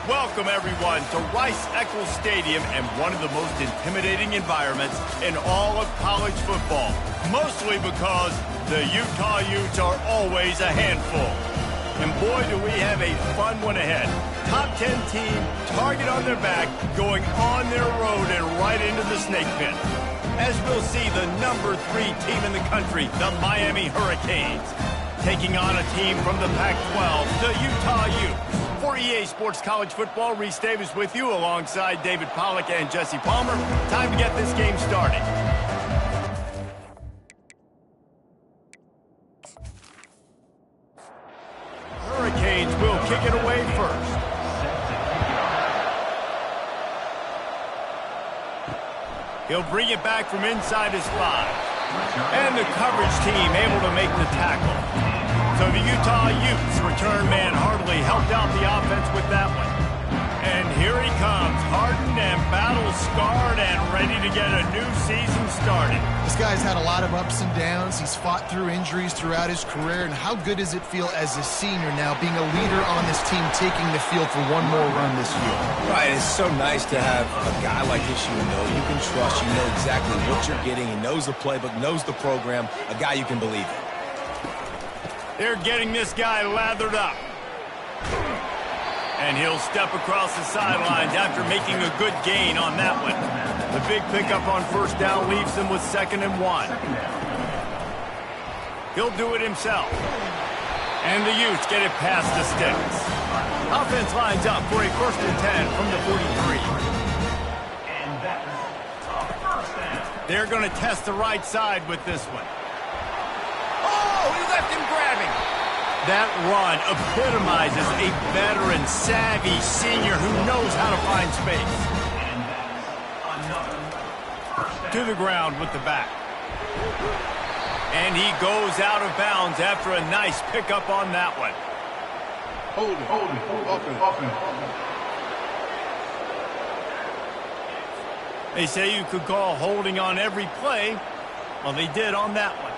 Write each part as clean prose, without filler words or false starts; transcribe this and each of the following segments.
Welcome, everyone, to Rice-Eccles Stadium and one of the most intimidating environments in all of college football, mostly because the Utah Utes are always a handful. And boy, do we have a fun one ahead. Top 10 team, target on their back, going on their road and right into the snake pit. As we'll see, the number 3 team in the country, the Miami Hurricanes, taking on a team from the Pac-12, the Utah Utes. For EA Sports College Football, Reese Davis with you alongside David Pollack and Jesse Palmer. Time to get this game started. Hurricanes will kick it away first. He'll bring it back from inside his 5. And the coverage team able to make the tackle. So the Utah Utes return man hardly helped out the offense with that one. And here he comes, hardened and battle-scarred and ready to get a new season started. This guy's had a lot of ups and downs. He's fought through injuries throughout his career. And how good does it feel as a senior now, being a leader on this team, taking the field for one more run this year? Right, it's so nice to have a guy like this you can trust. You know exactly what you're getting. He knows the playbook, knows the program, a guy you can believe in. They're getting this guy lathered up. And he'll step across the sidelines after making a good gain on that one. The big pickup on first down leaves him with 2nd and 1. He'll do it himself. And the Utes get it past the sticks. Offense lines up for a 1st and 10 from the 43. They're going to test the right side with this one. Oh, he left him grabbing. That run epitomizes a veteran, savvy senior who knows how to find space. To the ground with the back. And he goes out of bounds after a nice pickup on that one. Hold it. They say you could call holding on every play. Well, they did on that one.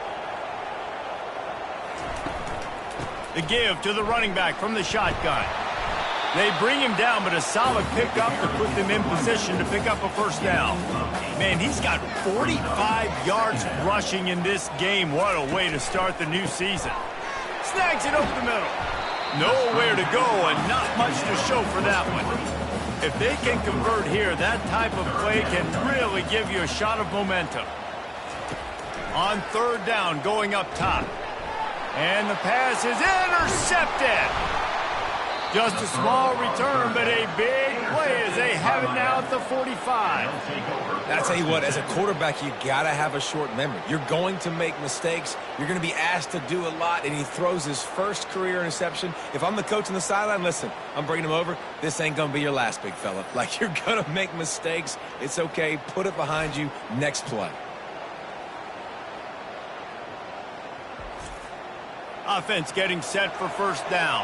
The give to the running back from the shotgun. They bring him down, but a solid pickup to put them in position to pick up a 1st down. Man, he's got 45 yards rushing in this game. What a way to start the new season. Snags it over the middle. Nowhere to go and not much to show for that one. If they can convert here, that type of play can really give you a shot of momentum. On 3rd down, going up top. And the pass is intercepted. Just a small return, but a big play as they have it now at the 45. I tell you what, as a quarterback, you got to have a short memory. You're going to make mistakes. You're going to be asked to do a lot, and he throws his first career interception. If I'm the coach on the sideline, listen, I'm bringing him over. This ain't going to be your last, big fella. Like, you're going to make mistakes. It's okay. Put it behind you. Next play. Offense getting set for 1st down.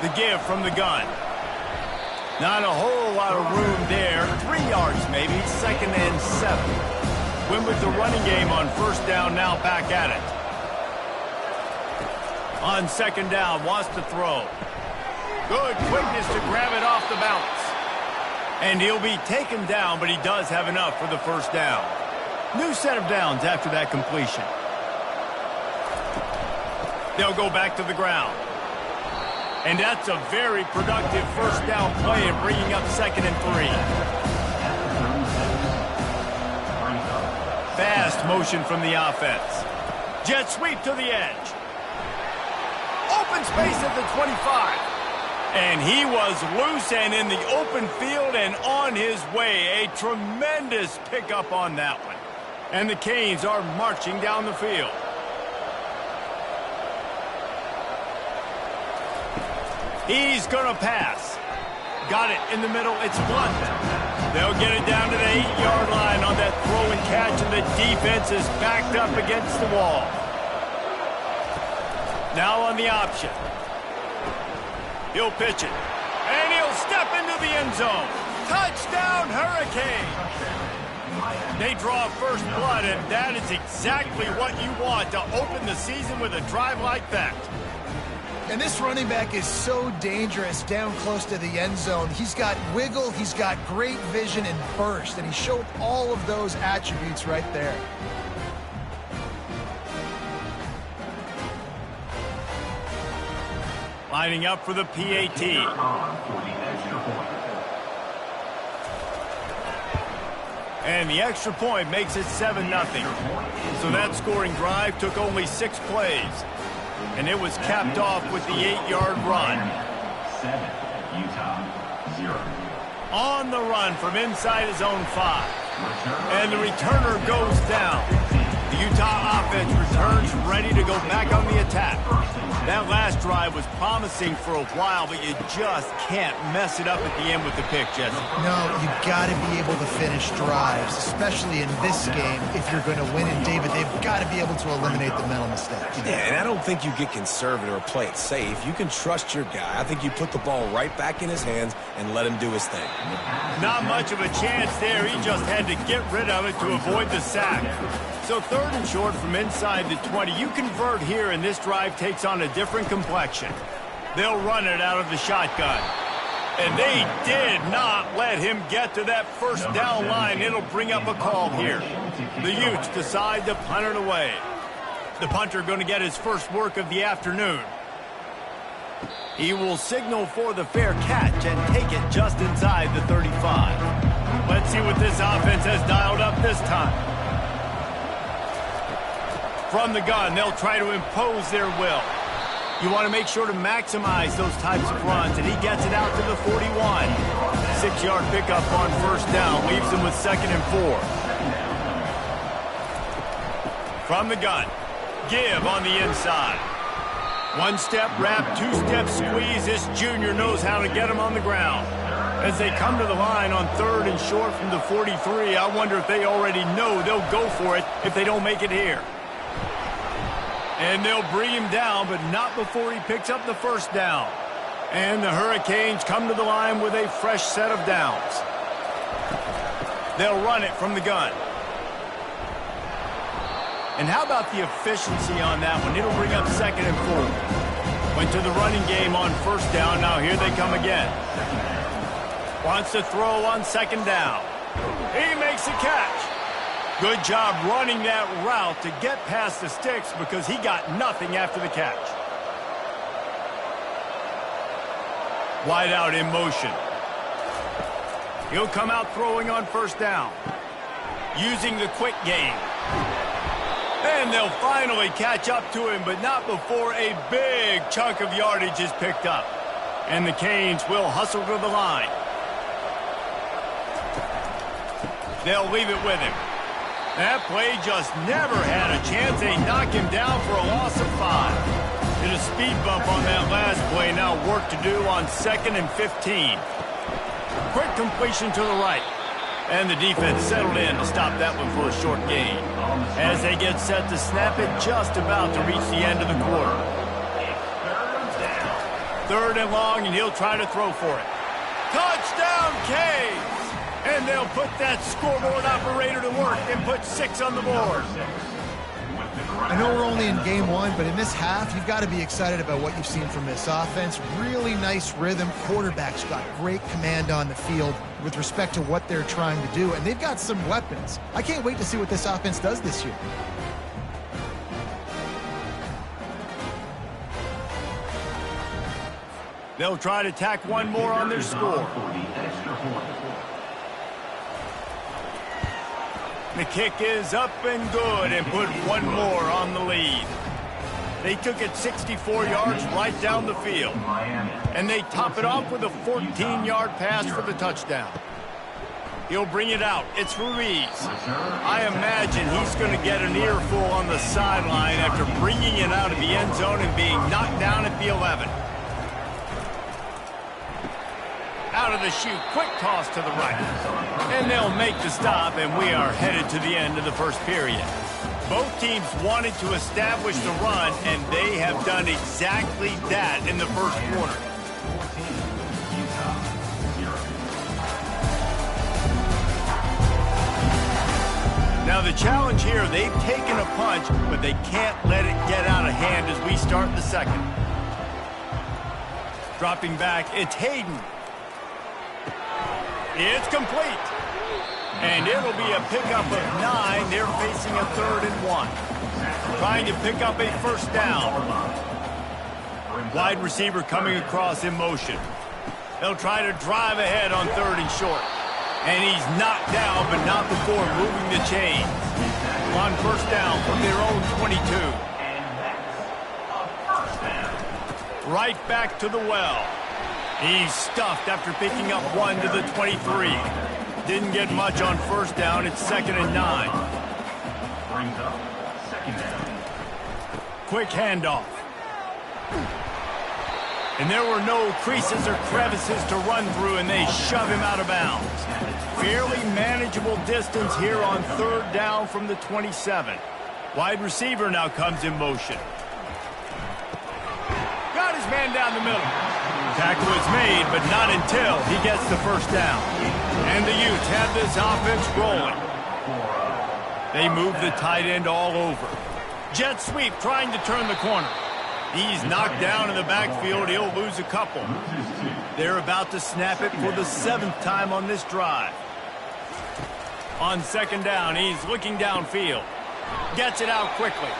The give from the gun. Not a whole lot of room there. 3 yards maybe, 2nd and 7. Win with the running game on 1st down, now back at it. On 2nd down, wants to throw. Good quickness to grab it off the bounce. And he'll be taken down, but he does have enough for the 1st down. New set of downs after that completion. They'll go back to the ground. And that's a very productive 1st down play and bringing up 2nd and 3. Fast motion from the offense. Jet sweep to the edge. Open space at the 25. And he was loose and in the open field and on his way. A tremendous pickup on that one. And the Canes are marching down the field. He's going to pass. Got it in the middle. It's Blunt. They'll get it down to the 8-yard line on that throw and catch, and the defense is backed up against the wall. Now on the option. He'll pitch it. And he'll step into the end zone. Touchdown, Hurricane. They draw first blood, and that is exactly what you want to open the season with a drive like that. And this running back is so dangerous down close to the end zone. He's got wiggle, he's got great vision and burst, and he showed all of those attributes right there. Lining up for the PAT. And the extra point makes it 7-0. So that scoring drive took only 6 plays. And it was capped off with the 8-yard run. 7, Utah, 0. On the run from inside his own 5. And the returner goes down. The Utah offense returns ready to go back on the attack. That last drive was promising for a while, but you just can't mess it up at the end with the pick, Jesse. No, you've got to be able to finish drives, especially in this game. If you're going to win it, David, they've got to be able to eliminate the mental mistakes. Yeah, and I don't think you get conservative or play it safe. You can trust your guy. I think you put the ball right back in his hands and let him do his thing. Not much of a chance there. He just had to get rid of it to avoid the sack. So 3rd and short from inside the 20. You convert here, and this drive takes on a different complexion. They'll run it out of the shotgun. And they did not let him get to that first down line. It'll bring up a call here. The Utes decide to punt it away. The punter going to get his first work of the afternoon. He will signal for the fair catch and take it just inside the 35. Let's see what this offense has dialed up this time. From the gun, they'll try to impose their will. You want to make sure to maximize those types of runs, and he gets it out to the 41. 6-yard pickup on first down, leaves him with 2nd and 4. From the gun, give on the inside. 1-step wrap, 2-step squeeze. This junior knows how to get him on the ground. As they come to the line on 3rd and short from the 43, I wonder if they already know they'll go for it if they don't make it here. And they'll bring him down, but not before he picks up the first down. And the Hurricanes come to the line with a fresh set of downs. They'll run it from the gun. And how about the efficiency on that one? It'll bring up 2nd and 4. Went to the running game on first down. Now here they come again. Wants to throw on 2nd down. He makes a catch. Good job running that route to get past the sticks because he got nothing after the catch. Wide out in motion. He'll come out throwing on first down. Using the quick game. And they'll finally catch up to him, but not before a big chunk of yardage is picked up. And the Canes will hustle to the line. They'll leave it with him. That play just never had a chance. They knock him down for a loss of 5. Did a speed bump on that last play. Now work to do on 2nd and 15. Quick completion to the right. And the defense settled in to stop that one for a short gain. As they get set to snap it, just about to reach the end of the quarter. 3rd and long, and he'll try to throw for it. Touchdown, Canes! And they'll put that scoreboard operator to work and put 6 on the board. I know we're only in game 1, but in this half, you've got to be excited about what you've seen from this offense. Really nice rhythm. Quarterback's got great command on the field with respect to what they're trying to do, and they've got some weapons. I can't wait to see what this offense does this year. They'll try to tack one more on their score. The kick is up and good and put one more on the lead. They took it 64 yards right down the field. And they top it off with a 14-yard pass for the touchdown. He'll bring it out. It's Ruiz. I imagine he's going to get an earful on the sideline after bringing it out of the end zone and being knocked down at the 11. Out of the chute, quick toss to the right. And they'll make the stop, and we are headed to the end of the first period. Both teams wanted to establish the run, and they have done exactly that in the first quarter. Now the challenge here, they've taken a punch, but they can't let it get out of hand as we start the second. Dropping back, it's Hayden. It's complete. And it'll be a pickup of 9. They're facing a 3rd and 1. Trying to pick up a first down. Wide receiver coming across in motion. They'll try to drive ahead on 3rd and short. And he's knocked down, but not before moving the chains. On first down from their own 22. Right back to the well. He's stuffed after picking up 1 to the 23. Didn't get much on first down. It's 2nd and 9. Brings up 2nd down. Quick handoff. And there were no creases or crevices to run through, and they shove him out of bounds. Fairly manageable distance here on 3rd down from the 27. Wide receiver now comes in motion. Got his man down the middle. Tackle is made, but not until he gets the first down. And the Utes have this offense rolling. They move the tight end all over. Jet sweep trying to turn the corner. He's knocked down in the backfield. He'll lose a couple. They're about to snap it for the 7th time on this drive. On 2nd down, he's looking downfield. Gets it out quickly.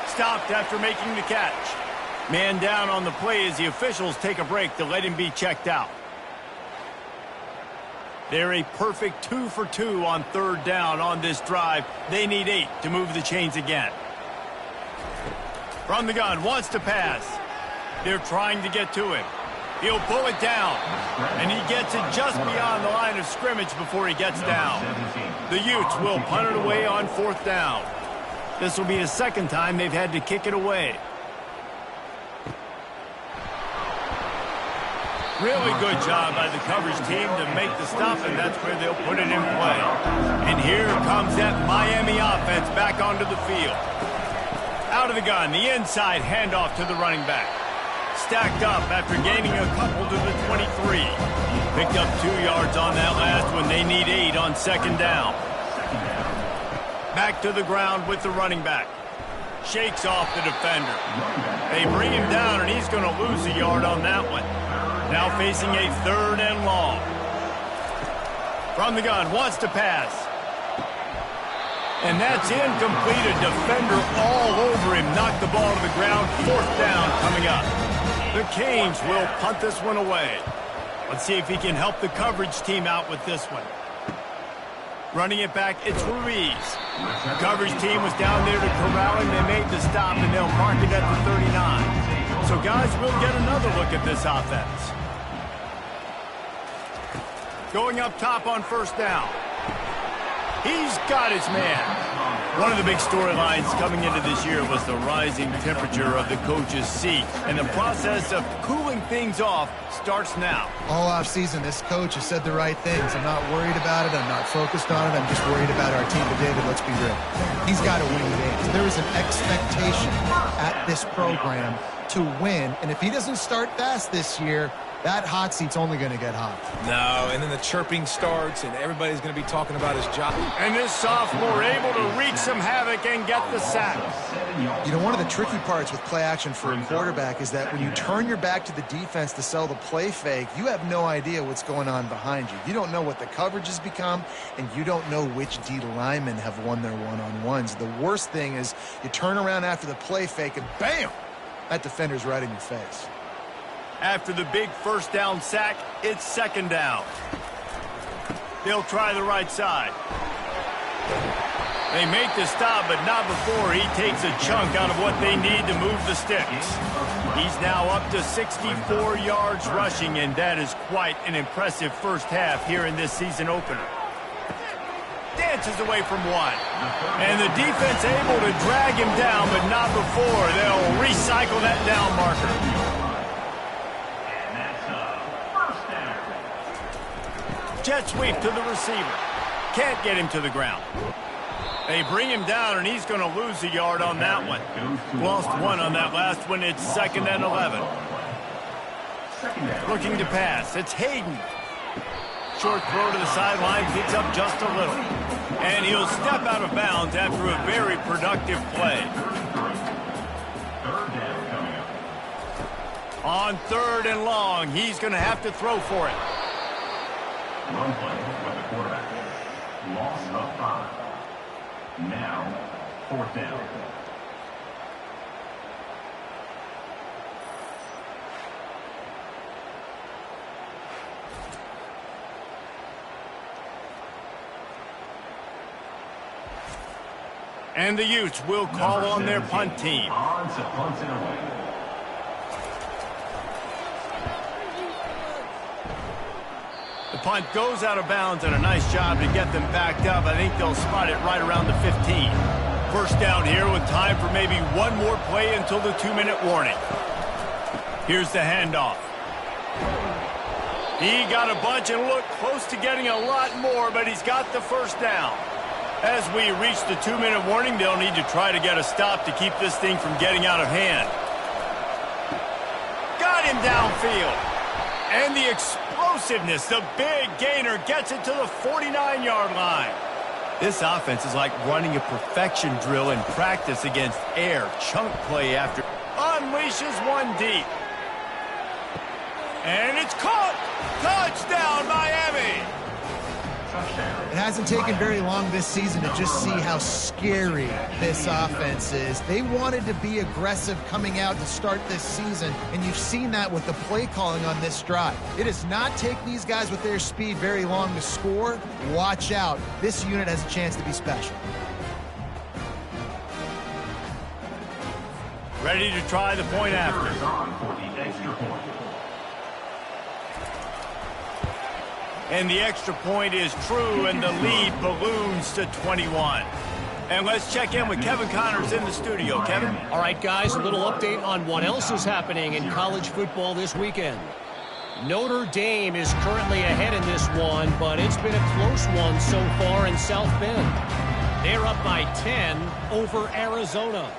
Stopped after making the catch. Man down on the play as the officials take a break to let him be checked out. They're a perfect 2 for 2 on 3rd down on this drive. They need 8 to move the chains again. From the gun, wants to pass. They're trying to get to him. He'll pull it down, and he gets it just beyond the line of scrimmage before he gets down. The Utes will punt it away on 4th down. This will be the 2nd time they've had to kick it away. Really good job by the coverage team to make the stop, and that's where they'll put it in play. And here comes that Miami offense back onto the field. Out of the gun, the inside handoff to the running back. Stacked up after gaining a couple to the 23. Picked up 2 yards on that last one. They need 8 on 2nd down. Back to the ground with the running back. Shakes off the defender. They bring him down, and he's going to lose a yard on that one. Now facing a 3rd and long. From the gun, wants to pass. And that's incomplete. A defender all over him. Knocked the ball to the ground. 4th down coming up. The Canes will punt this one away. Let's see if he can help the coverage team out with this one. Running it back, it's Ruiz. The coverage team was down there to corral him. They made the stop, and they'll mark it at the 39. So, guys, we'll get another look at this offense. Going up top on 1st down. He's got his man. One of the big storylines coming into this year was the rising temperature of the coach's seat. And the process of cooling things off starts now. All offseason, this coach has said the right things. I'm not worried about it. I'm not focused on it. I'm just worried about our team. But, David, let's be real. He's got to win games. There is an expectation at this program to win. And if he doesn't start fast this year, that hot seat's only going to get hot. No, and then the chirping starts, and everybody's going to be talking about his job. And this sophomore able to wreak some havoc and get the sack. You know, one of the tricky parts with play action for a quarterback is that when you turn your back to the defense to sell the play fake, you have no idea what's going on behind you. You don't know what the coverage has become, and you don't know which D linemen have won their one-on-ones. The worst thing is you turn around after the play fake, and bam! That defender's right in your face. After the big 1st down sack, it's 2nd down. They'll try the right side. They make the stop, but not before he takes a chunk out of what they need to move the sticks. He's now up to 64 yards rushing, and that is quite an impressive first half here in this season opener. Dances away from one. And the defense able to drag him down, but not before. They'll recycle that down marker. Jet sweep to the receiver. Can't get him to the ground. They bring him down, and he's going to lose a yard on that one. Lost 1 on that last one. It's 2nd and 11. Looking to pass. It's Hayden. Short throw to the sideline. Picks up just a little. And he'll step out of bounds after a very productive play. Third down coming up. On 3rd and long, he's going to have to throw for it. Run play with the quarterback. Loss of 5. Now, 4th down. And the Utes will call on their punt team. Odds to punt it away. The punt goes out of bounds, and a nice job to get them backed up. I think they'll spot it right around the 15. First down here with time for maybe one more play until the 2-minute warning. Here's the handoff. He got a bunch and looked close to getting a lot more, but he's got the first down. As we reach the 2-minute warning, they'll need to try to get a stop to keep this thing from getting out of hand. Got him downfield. And the explosiveness, the big gainer gets it to the 49-yard line. This offense is like running a perfection drill in practice against air. Chunk play after. Unleashes one deep. And it's caught. Touchdown, Miami. It hasn't taken very long this season to just see how scary this offense is. They wanted to be aggressive coming out to start this season, and you've seen that with the play calling on this drive. It does not take these guys with their speed very long to score. Watch out. This unit has a chance to be special. Ready to try the point after. Is on for the extra point. And the extra point is true, and the lead balloons to 21. And let's check in with Kevin Connors in the studio. Kevin? All right, guys, a little update on what else is happening in college football this weekend. Notre Dame is currently ahead in this one, but it's been a close one so far in South Bend. They're up by 10 over Arizona.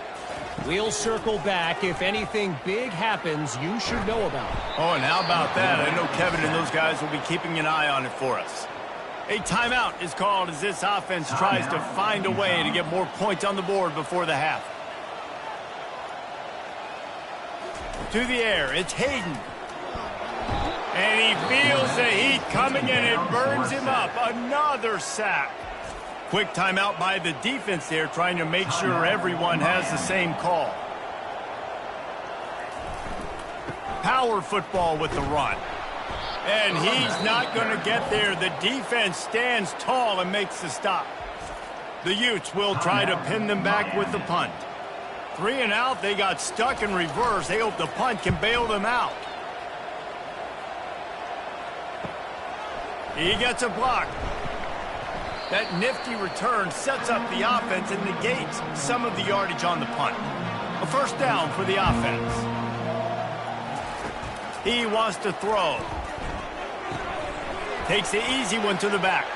We'll circle back. If anything big happens, you should know about it. Oh, and how about that? I know Kevin and those guys will be keeping an eye on it for us. A timeout is called as this offense tries to find a way to get more points on the board before the half. To the air, it's Hayden. And he feels the heat coming, and it burns him up. Another sack. Quick timeout by the defense there, trying to make sure everyone has the same call. Power football with the run. And he's not going to get there. The defense stands tall and makes the stop. The Utes will try to pin them back with the punt. 3 and out, they got stuck in reverse. They hope the punt can bail them out. He gets a block. That nifty return sets up the offense and negates some of the yardage on the punt. A first down for the offense. He wants to throw. Takes the easy one to the back.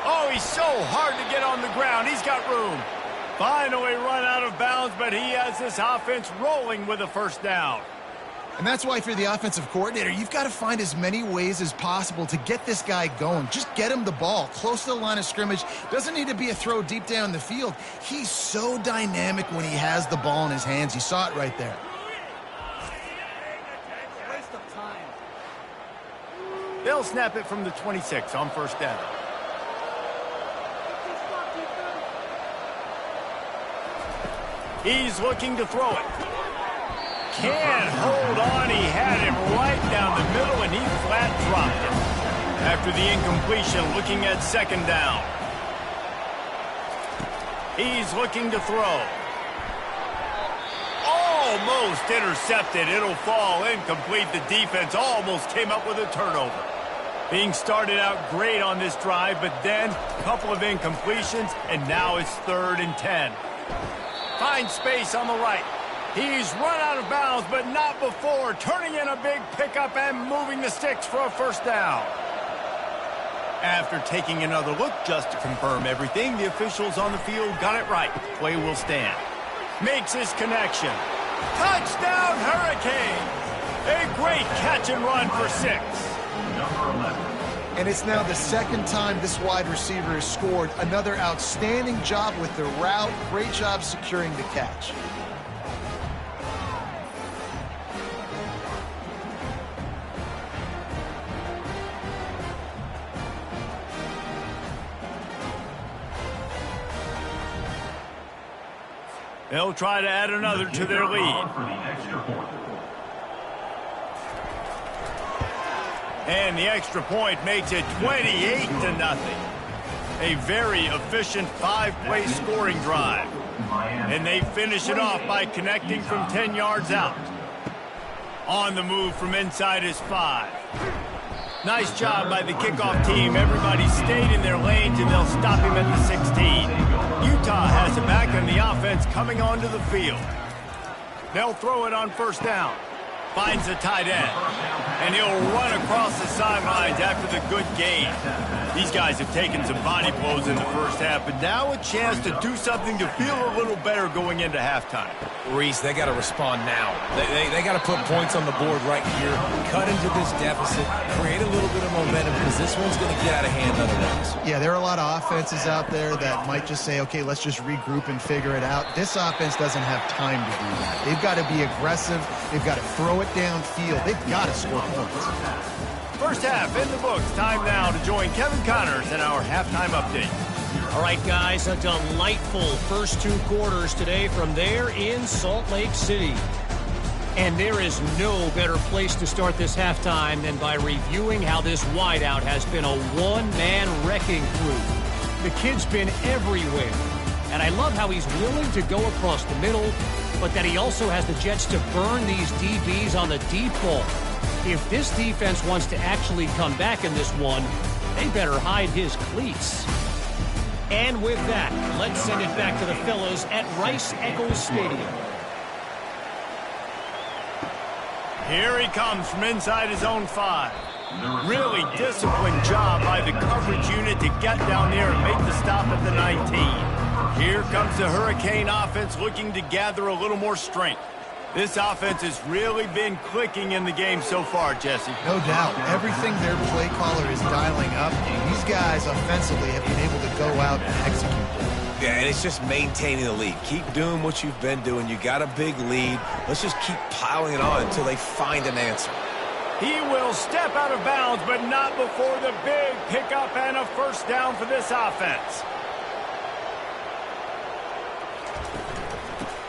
Oh, he's so hard to get on the ground. He's got room. Finally run out of bounds, but he has this offense rolling with a first down. And that's why, if you're the offensive coordinator, you've got to find as many ways as possible to get this guy going. Just get him the ball close to the line of scrimmage. Doesn't need to be a throw deep down the field. He's so dynamic when he has the ball in his hands. You saw it right there. Waste of time. They'll snap it from the 26 on first down. He's looking to throw it. Can't hold on. He had him right down the middle, and he flat dropped it. After the incompletion, looking at second down. He's looking to throw. Almost intercepted. It'll fall incomplete. The defense almost came up with a turnover. Being started out great on this drive, but then a couple of incompletions, and now it's 3rd and 10. Finds space on the right. He's run out of bounds, but not before turning in a big pickup and moving the sticks for a first down. After taking another look just to confirm everything, the officials on the field got it right. Play will stand. Makes his connection. Touchdown, Hurricanes! A great catch and run for 6. Number 11. And it's now the second time this wide receiver has scored. Another outstanding job with the route. Great job securing the catch. They'll try to add another to their lead. And the extra point makes it 28-0. A very efficient 5-play scoring drive. And they finish it off by connecting from 10 yards out. On the move from inside his 5. Nice job by the kickoff team. Everybody stayed in their lanes, and they'll stop him at the 16. Utah has it back on the offense coming onto the field. They'll throw it on first down. Finds the tight end. And he'll run across the sidelines after the good gain. These guys have taken some body blows in the first half, but now a chance to do something to feel a little better going into halftime. Reese, they got to respond now. They got to put points on the board right here, cut into this deficit, create a little bit of momentum, because this one's going to get out of hand otherwise. Yeah, there are a lot of offenses out there that might just say, okay, let's just regroup and figure it out. This offense doesn't have time to do that. They've got to be aggressive. They've got to throw it downfield. They've got to score points. First half in the books. Time now to join Kevin Connors in our halftime update. All right, guys, a delightful first 2 quarters today from there in Salt Lake City. And there is no better place to start this halftime than by reviewing how this wideout has been a one-man wrecking crew. The kid's been everywhere. And I love how he's willing to go across the middle, but that he also has the jets to burn these DBs on the deep ball. If this defense wants to actually come back in this one, they better hide his cleats. And with that, let's send it back to the fellas at Rice-Eccles Stadium. Here he comes from inside his own 5. Really disciplined job by the coverage unit to get down there and make the stop at the 19. Here comes the Hurricane offense looking to gather a little more strength. This offense has really been clicking in the game so far, Jesse. No doubt. Everything their play caller is dialing up, and these guys offensively have been able to go out and execute. Yeah, and it's just maintaining the lead. Keep doing what you've been doing. You got a big lead. Let's just keep piling it on until they find an answer. He will step out of bounds, but not before the big pickup and a first down for this offense.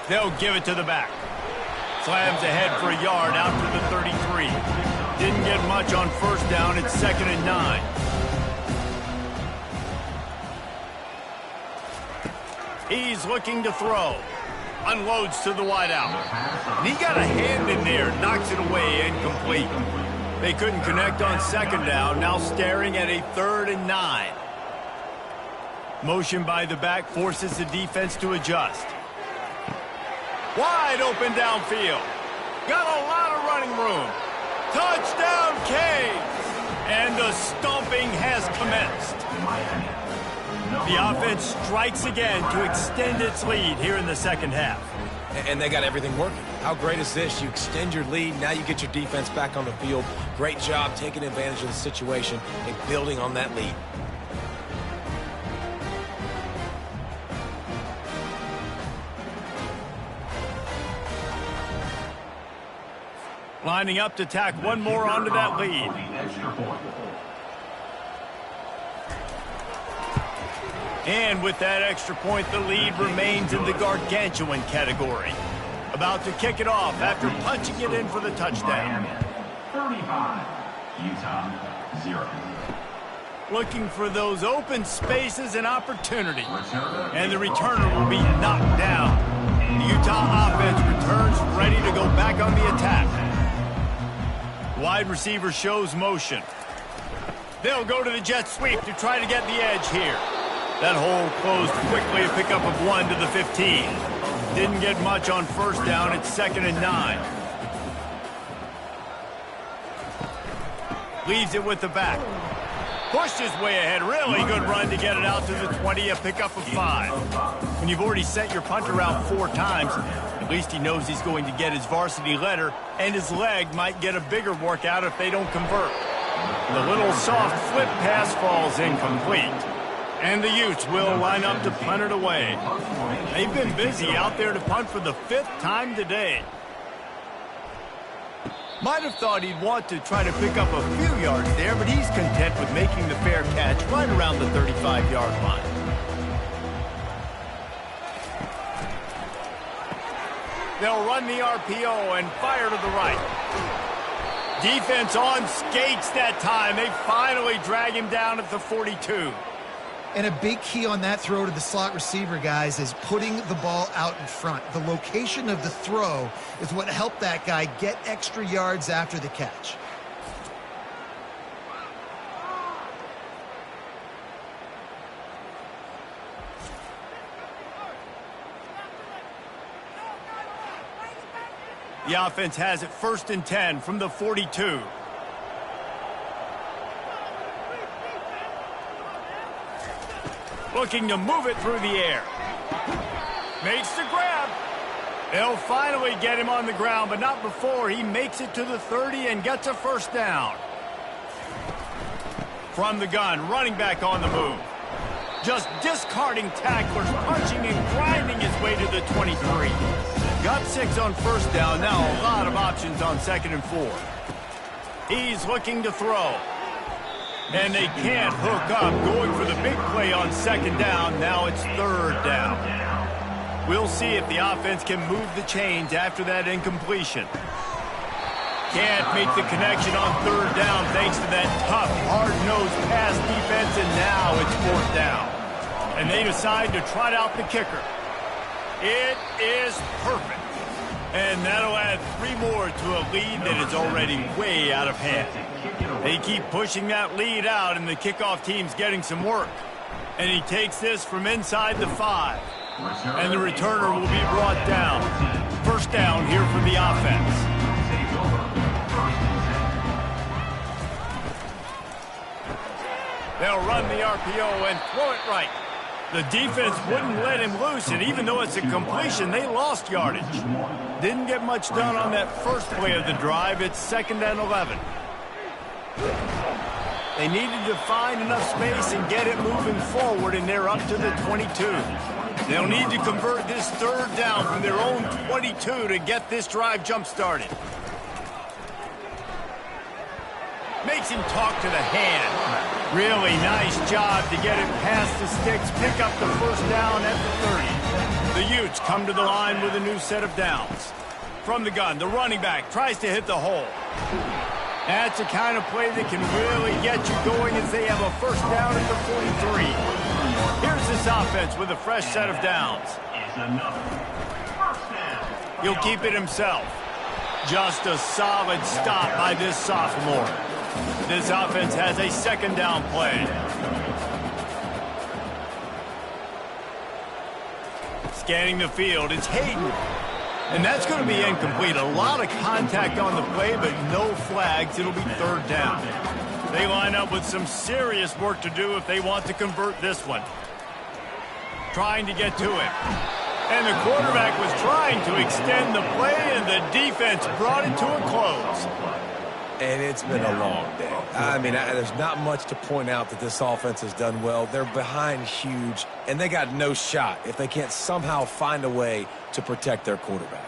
They'll give it to the back. Slams ahead for a yard out to the 33. Didn't get much on first down. It's 2nd and 9. He's looking to throw. Unloads to the wideout. And he got a hand in there. Knocks it away. Incomplete. They couldn't connect on 2nd down. Now staring at a 3rd and 9. Motion by the back forces the defense to adjust. Wide open downfield. Got a lot of running room. Touchdown, Canes! And the stomping has commenced. The offense strikes again to extend its lead here in the second half. And they got everything working. How great is this? You extend your lead. Now you get your defense back on the field. Great job taking advantage of the situation and building on that lead. Lining up to tack one more onto that lead. And with that extra point, the lead remains in the gargantuan category. About to kick it off after punching it in for the touchdown. 35, Utah 0. Looking for those open spaces and opportunity. And the returner will be knocked down. The Utah offense returns ready to go back on the attack. Wide receiver shows motion. They'll go to the jet sweep to try to get the edge here. That hole closed quickly, a pickup of 1 to the 15. Didn't get much on first down. It's 2nd and 9. Leaves it with the back. Pushed his way ahead. Really good run to get it out to the 20, a pickup of 5. When you've already sent your punter out 4 times, at least he knows he's going to get his varsity letter, and his leg might get a bigger workout if they don't convert. The little soft flip pass falls incomplete. And the Utes will line up to punt it away. They've been busy out there to punt for the 5th time today. Might have thought he'd want to try to pick up a few yards there, but he's content with making the fair catch right around the 35-yard line. They'll run the RPO and fire to the right. Defense on skates that time. They finally drag him down at the 42. And a big key on that throw to the slot receiver, guys, is putting the ball out in front. The location of the throw is what helped that guy get extra yards after the catch. The offense has it 1st and 10 from the 42. Looking to move it through the air. Makes the grab. They'll finally get him on the ground, but not before he makes it to the 30 and gets a 1st down. From the gun, running back on the move. Just discarding tacklers, punching and grinding his way to the 23. Got 6 on 1st down, now a lot of options on 2nd and 4. He's looking to throw. And they can't hook up, going for the big play on 2nd down. Now it's 3rd down. We'll see if the offense can move the chains after that incompletion. Can't make the connection on 3rd down thanks to that tough, hard-nosed pass defense, and now it's 4th down. And they decide to trot out the kicker. It is perfect. And that'll add 3 more to a lead that is already way out of hand. They keep pushing that lead out, and the kickoff team's getting some work. And he takes this from inside the 5. And the returner will be brought down. 1st down here for the offense. They'll run the RPO and throw it right. The defense wouldn't let him loose, and even though it's a completion, they lost yardage. Didn't get much done on that first play of the drive. It's 2nd and 11. They needed to find enough space and get it moving forward, and they're up to the 22. They'll need to convert this 3rd down from their own 22 to get this drive jump-started. Makes him talk to the hand. Really nice job to get it past the sticks, pick up the 1st down at the 30. The Utes come to the line with a new set of downs. From the gun, the running back tries to hit the hole. That's the kind of play that can really get you going as they have a 1st down at the 43. Here's this offense with a fresh set of downs. He'll keep it himself. Just a solid stop by this sophomore. This offense has a 2nd down play. Scanning the field, it's Hayden. And that's going to be incomplete. A lot of contact on the play, but no flags. It'll be 3rd down. They line up with some serious work to do if they want to convert this one. Trying to get to him. And the quarterback was trying to extend the play, and the defense brought it to a close. And it's been a long day. I mean, there's not much to point out that this offense has done well. They're behind huge, and they got no shot if they can't somehow find a way to protect their quarterback.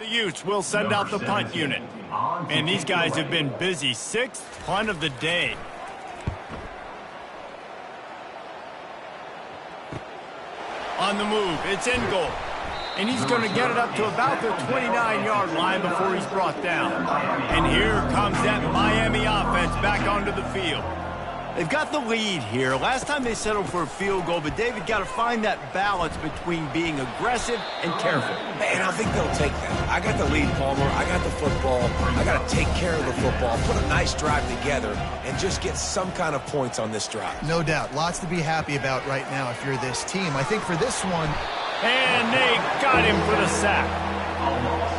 The Utes will send out the punt unit. And these guys have been busy. 6th punt of the day. On the move, it's in goal. And he's going to get it up to about the 29-yard line before he's brought down. And here comes that Miami offense back onto the field. They've got the lead here. Last time they settled for a field goal, but David got to find that balance between being aggressive and careful. Man, I think they'll take that. I got the lead, Palmer. I got the football. I got to take care of the football, put a nice drive together, and just get some kind of points on this drive. No doubt. Lots to be happy about right now if you're this team. I think for this one... And they got him for the sack.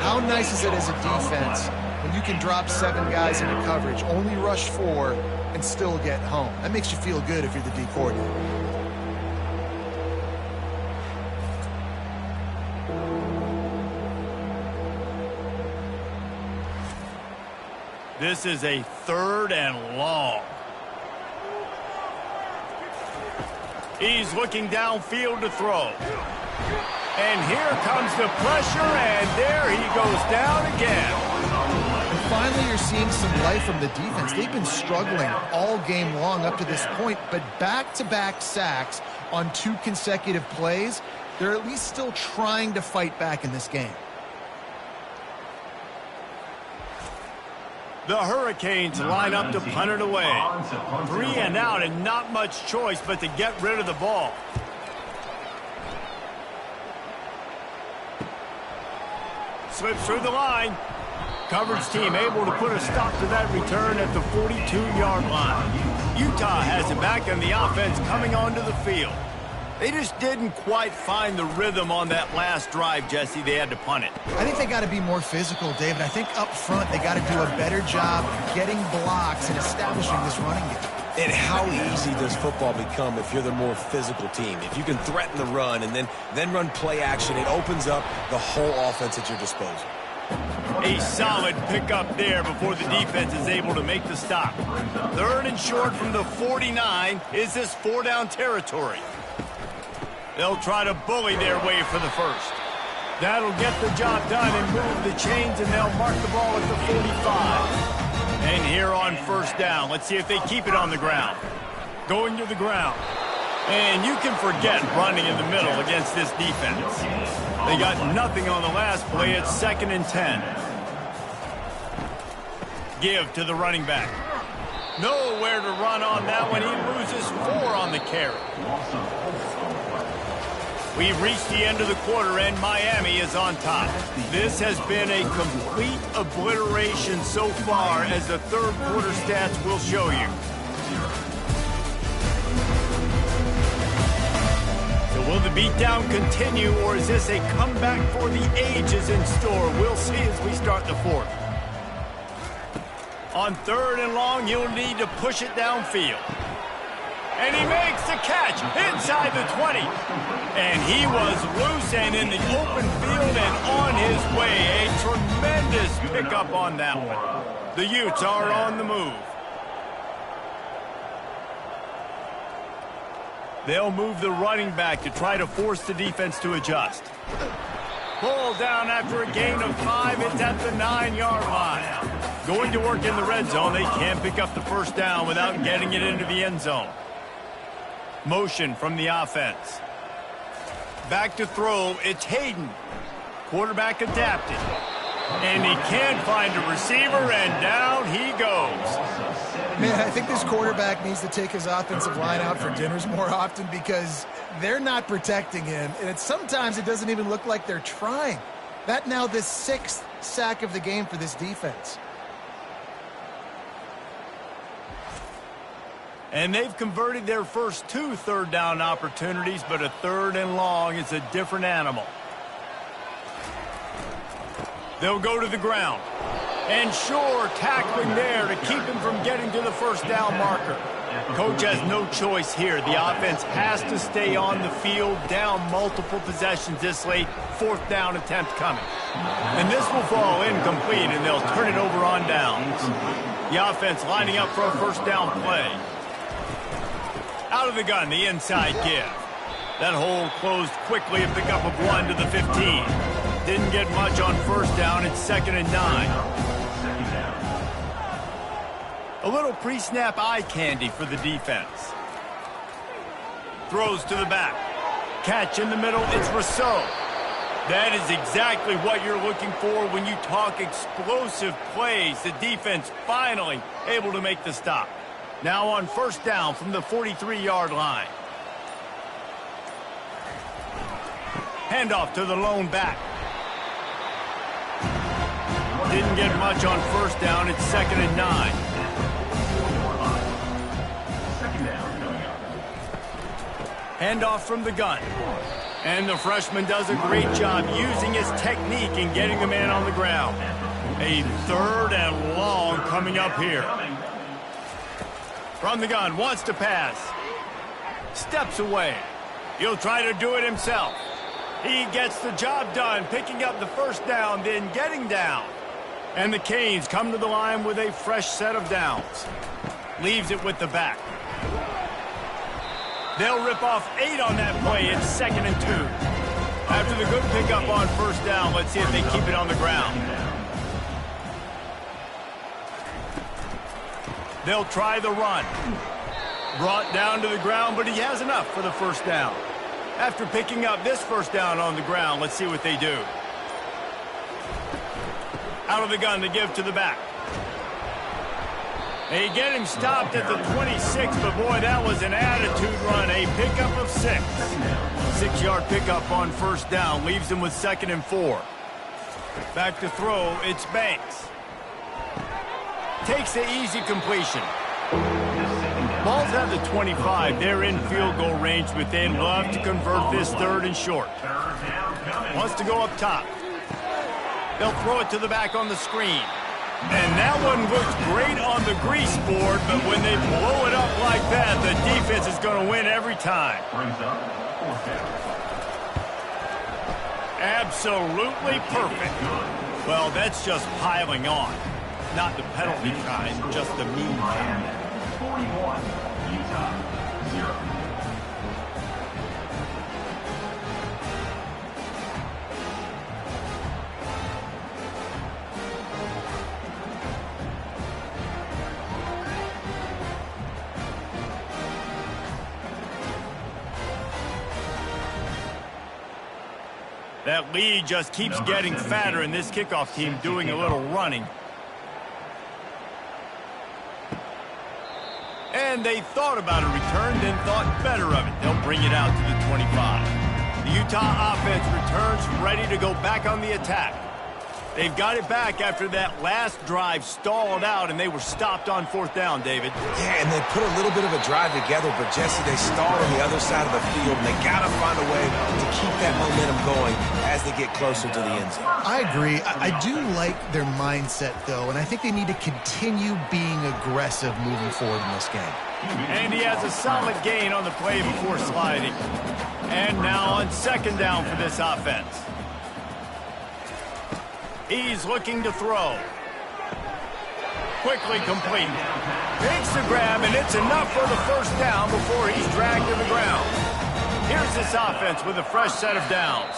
How nice is it as a defense when you can drop 7 guys into coverage, only rush 4, and still get home? That makes you feel good if you're the D coordinator. This is a 3rd and long. He's looking downfield to throw. And here comes the pressure, and there he goes down again. And finally, you're seeing some life from the defense. They've been struggling all game long up to this point, but back-to-back sacks on 2 consecutive plays, they're at least still trying to fight back in this game. The Hurricanes line up to punt it away. 3 and out, and not much choice but to get rid of the ball. Slips through the line. Coverage team able to put a stop to that return at the 42-yard line. Utah has it back, and the offense coming onto the field. They just didn't quite find the rhythm on that last drive, Jesse. They had to punt it. I think they got to be more physical, David. I think up front they got to do a better job getting blocks and establishing this running game. And how easy does football become if you're the more physical team? If you can threaten the run and then run play action, it opens up the whole offense at your disposal. A solid pickup there before the defense is able to make the stop. 3rd and short from the 49. Is this 4-down territory? They'll try to bully their way for the first. That'll get the job done and move the chains, and they'll mark the ball at the 45. And here on 1st down, let's see if they keep it on the ground. Going to the ground. And you can forget running in the middle against this defense. They got nothing on the last play. It's 2nd and 10. Give to the running back. Nowhere to run on that one. He loses 4 on the carry. We've reached the end of the quarter, and Miami is on top. This has been a complete obliteration so far, as the 3rd quarter stats will show you. So will the beatdown continue, or is this a comeback for the ages in store? We'll see as we start the 4th. On 3rd and long, you'll need to push it downfield. And he makes the catch inside the 20. And he was loose and in the open field and on his way. A tremendous pickup on that one. The Utes are on the move. They'll move the running back to try to force the defense to adjust. Pull down after a gain of 5. It's at the 9-yard line. Going to work in the red zone. They can't pick up the 1st down without getting it into the end zone. Motion from the offense. Back to throw. It's Hayden. Quarterback adapted. And he can't find a receiver, and down he goes. Man, I think this quarterback needs to take his offensive line out for dinners more often, because they're not protecting him. And sometimes it doesn't even look like they're trying. That now the 6th sack of the game for this defense. And they've converted their first 2 3rd down opportunities, but a 3rd and long is a different animal. They'll go to the ground. And sure, tackling there to keep him from getting to the 1st down marker. Coach has no choice here. The offense has to stay on the field, down multiple possessions this late. 4th down attempt coming. And this will fall incomplete, and they'll turn it over on downs. The offense lining up for a 1st down play. Out of the gun, the inside give. That hole closed quickly, a pickup of 1 to the 15. Didn't get much on first down. It's 2nd and 9. A little pre-snap eye candy for the defense. Throws to the back. Catch in the middle. It's Rousseau. That is exactly what you're looking for when you talk explosive plays. The defense finally able to make the stop. Now on first down from the 43-yard line. Handoff to the lone back. Didn't get much on first down. It's 2nd and 9. Handoff from the gun. And the freshman does a great job using his technique and getting the man on the ground. A 3rd and long coming up here. From the gun, wants to pass. Steps away. He'll try to do it himself. He gets the job done, picking up the first down, then getting down. And the Canes come to the line with a fresh set of downs. Leaves it with the back. They'll rip off 8 on that play. It's 2nd and 2. After the good pickup on first down, let's see if they keep it on the ground. They'll try the run. Brought down to the ground, but he has enough for the first down. After picking up this first down on the ground, let's see what they do. Out of the gun to give to the back. They get him stopped at the 26, but boy, that was an attitude run. A pickup of 6. 6-yard pickup on first down. Leaves him with 2nd and 4. Back to throw, it's Banks. Takes the easy completion. Ball's at the 25. They're in field goal range, but they'd love to convert this 3rd and short. Wants to go up top. They'll throw it to the back on the screen. And that one looks great on the grease board, but when they blow it up like that, the defense is going to win every time. Absolutely perfect. Well, that's just piling on. Not the penalty kind, just the mean kind. 41, Utah, 0. That lead just keeps getting fatter, and this kickoff team doing a little running. And they thought about a return, then thought better of it. They'll bring it out to the 25. The Utah offense returns ready to go back on the attack. They've got it back after that last drive stalled out, and they were stopped on fourth down, David. Yeah, and they put a little bit of a drive together, but Jesse, they stalled on the other side of the field, and they got to find a way to keep that momentum going as they get closer to the end zone. I agree. I do like their mindset, though, and I think they need to continue being aggressive moving forward in this game. And he has a solid gain on the play before sliding. And now on second down for this offense. He's looking to throw. Quickly complete. Takes the grab, and it's enough for the first down before he's dragged to the ground. Here's this offense with a fresh set of downs.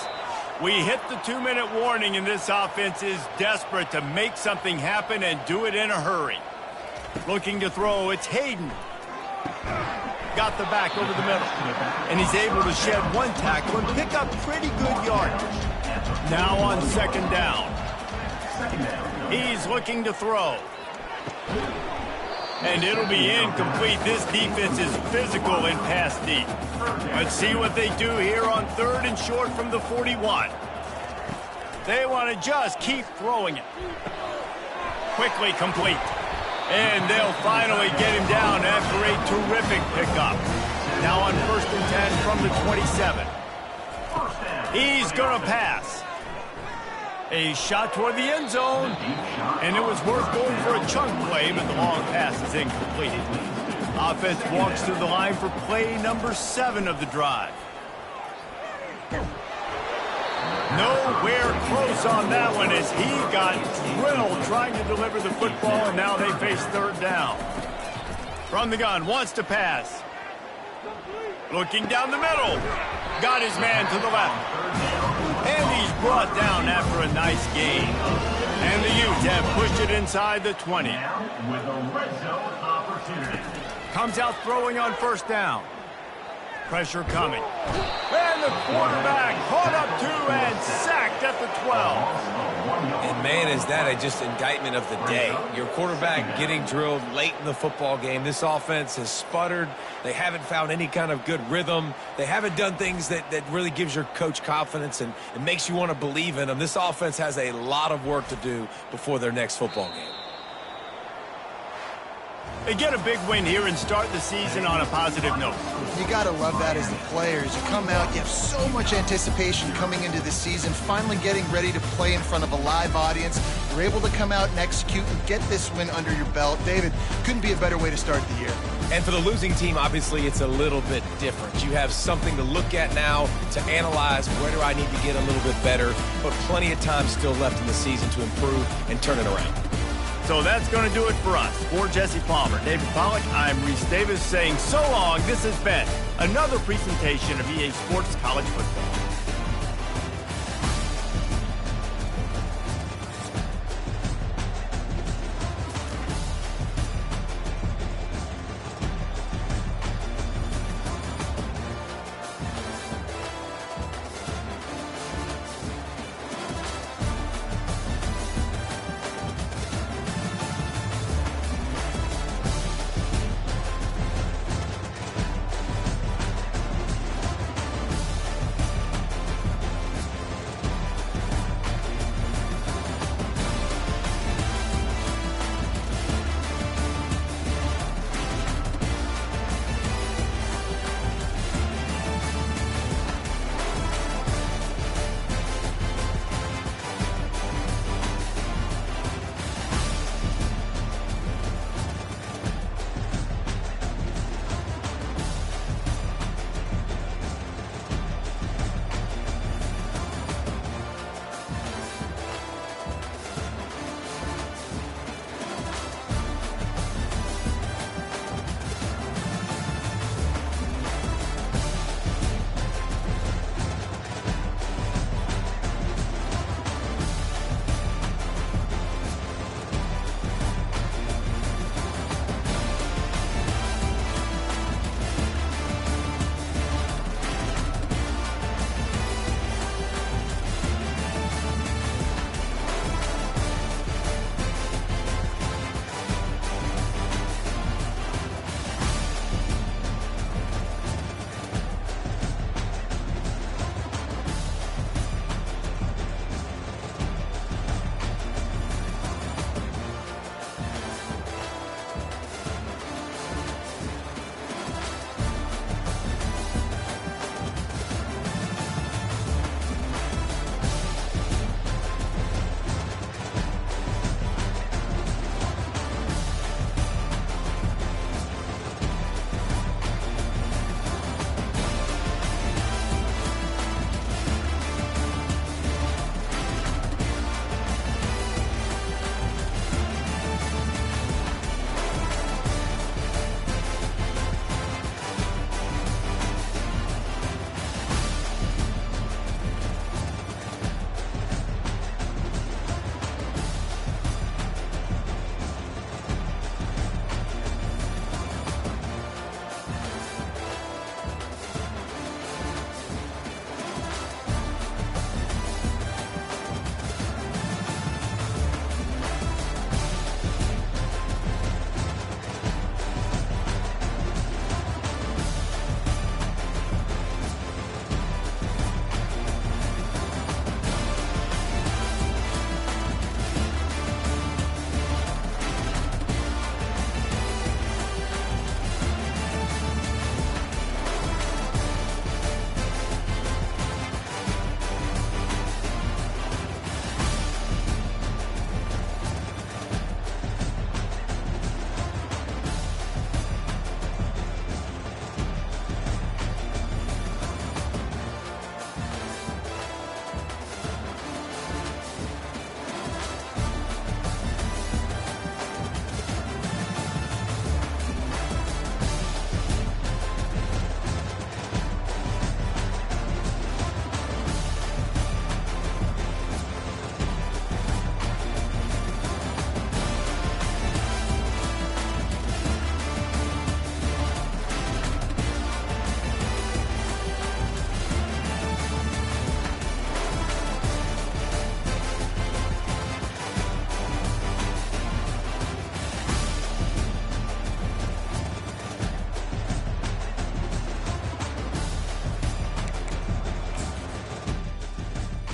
We hit the 2-minute warning, and this offense is desperate to make something happen and do it in a hurry. Looking to throw, it's Hayden. Got the back over the middle. And he's able to shed one tackle and pick up pretty good yardage. Now on second down. He's looking to throw. And it'll be incomplete. This defense is physical in pass deep. Let's see what they do here on third and short from the 41. They want to just keep throwing it. Quickly complete. And they'll finally get him down after a terrific pickup. Now on first and 10 from the 27. He's going to pass. A shot toward the end zone. And it was worth going for a chunk play, but the long pass is incomplete. Offense walks through the line for play number 7 of the drive. Nowhere close on that one as he got drilled trying to deliver the football, and now they face third down. From the gun, wants to pass. Looking down the middle. Got his man to the left. And he's brought down after a nice gain. And the Utes have pushed it inside the 20. Now with a red zone opportunity. Comes out throwing on first down. Pressure coming. And the quarterback caught up two and sacked at the 12. And man, is that a just indictment of the day. Your quarterback getting drilled late in the football game. This offense has sputtered. They haven't found any kind of good rhythm. They haven't done things that really gives your coach confidence and it makes you want to believe in them. This offense has a lot of work to do before their next football game. They get a big win here and start the season on a positive note. You got to love that as the players. You come out, you have so much anticipation coming into the season, finally getting ready to play in front of a live audience. You're able to come out and execute and get this win under your belt. David, couldn't be a better way to start the year. And for the losing team, obviously, it's a little bit different. You have something to look at now, to analyze where do I need to get a little bit better, but plenty of time still left in the season to improve and turn it around. So that's going to do it for us. For Jesse Palmer, David Pollack, I'm Reese Davis saying so long. This has been another presentation of EA Sports College Football.